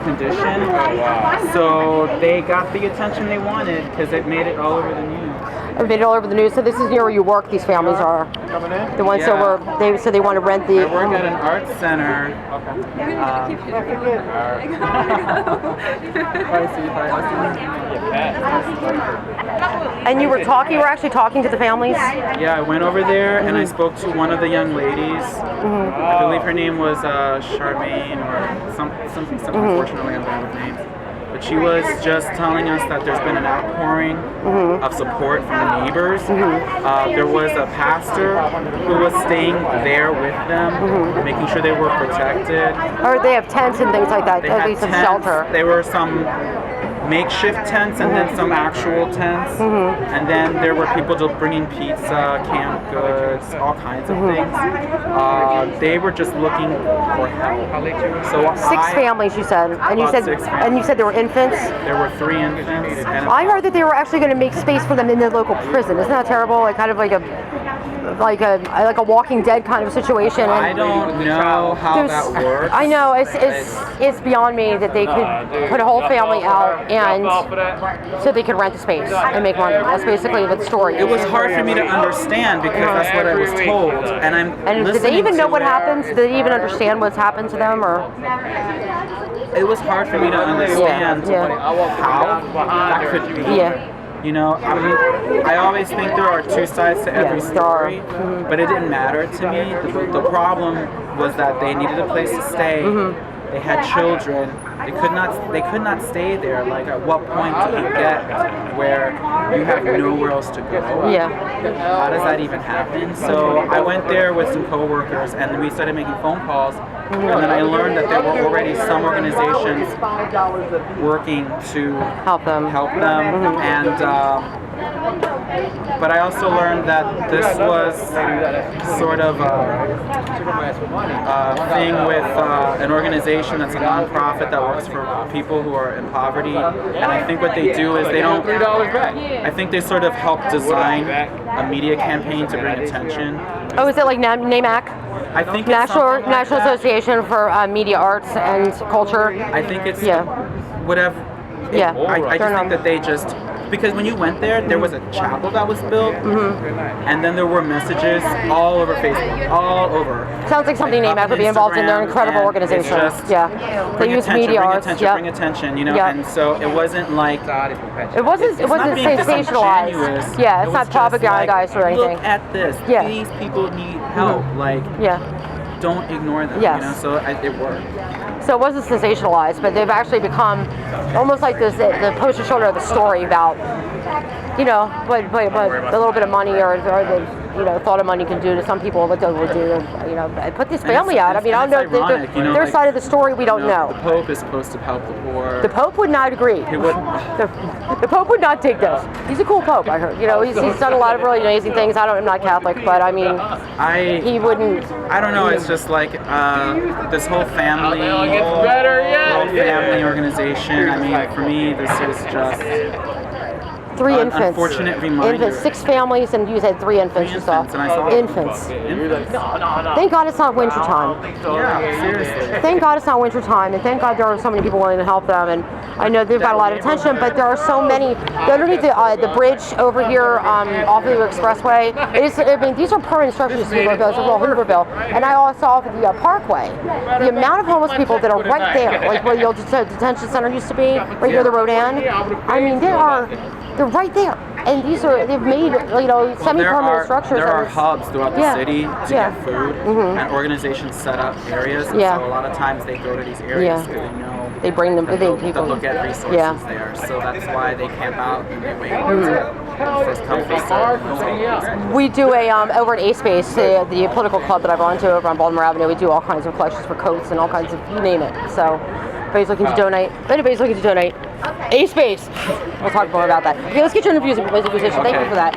condition. So they got the attention they wanted because it made it all over the news. It made it all over the news. So this is near where you work. These families are the ones that were. They said they want to rent the. I work at an art center. And you were talking. You were actually talking to the families. Yeah, I went over there and I spoke to one of the young ladies. I believe her name was Charmaine or something. Unfortunately, I'm bad with names. But she was just telling us that there's been an outpouring of support from the neighbors. There was a pastor who was staying there with them, making sure they were protected. Or they have tents and things like that, at least some shelter. There were some makeshift tents and then some actual tents. And then there were people just bringing pizza, canned goods, all kinds of things. They were just looking for help. So six families, you said, and you said there were infants. There were 3 infants. And I heard that they were actually going to make space for them in the local prison. Isn't that terrible? Like kind of like a Walking Dead kind of situation. And I don't know how that works. I know it's beyond me that they could put a whole family out and so they could rent the space and make money. That's basically the story. It was hard for me to understand because that's what I was told. And did they even know what happens? Did they even understand what's happened to them? Or it was hard for me to understand how that could be. You know, I always think there are 2 sides to every story, but it didn't matter to me. The problem was that they needed a place to stay. They had children. They could not stay there. Like, at what point do you get where you have nowhere else to go? How does that even happen? So I went there with some coworkers, and then we started making phone calls. And then I learned that there were already some organizations working to help them. And but I also learned that this was sort of a thing with an organization that's a nonprofit that works for people who are in poverty. And I think what they do is I think they sort of help design a media campaign to bring attention. Oh, is it like NAMAC? I think National Association for Media Arts and Culture. I think it's whatever. I just think that they just. Because when you went there was a chapel that was built, and then there were messages all over Facebook, all over. Sounds like something NAMAC would be involved in. They're an incredible organization. They use media arts. Bring attention, you know. And so it wasn't like it wasn't sensationalized. Yeah, it's not propagandized or anything. Look at this. These people need help. Like, don't ignore them. You know. So it worked. So it wasn't sensationalized, but they've actually become almost like the poster children of the story about, you know, what a little bit of money or the thought of money can do to some people, what they will do, you know, put this family out. I mean, I don't know their side of the story. We don't know. The Pope is supposed to help the poor. The Pope would not agree. He would. The Pope would not take this. He's a cool Pope, I heard. You know, he's done a lot of really amazing things. I'm not Catholic, but I mean, he wouldn't. I don't know. It's just like this whole family. Family organization. I mean, for me, this is just 3 infants. Unfortunate reminder. 6 families, and you said 3 infants. Infants. Thank God it's not winter time. Yeah, seriously. Thank God it's not winter time, and thank God there are so many people willing to help them. And I know they've got a lot of attention, but there are so many. Underneath the bridge over here off of the expressway, these are permanent structures in Hooverville, and I also off of the Parkway. The amount of homeless people that are right there, like where the old detention center used to be, right near the Rodan. I mean, they're right there, and they've made semi-permanent structures. There are hubs throughout the city to get food, and organizations set up areas. So a lot of times they go to these areas because they know they bring them. People look at resources there. So that's why they camp out and they wait. First come, first serve. We do over at A Space, the political club that I belong to over on Baltimore Avenue. We do all kinds of collections for coats and all kinds of, you name it. So if anybody's looking to donate, A Space. We'll talk more about that. Okay, let's get your interviews with the musician. Thank you for that.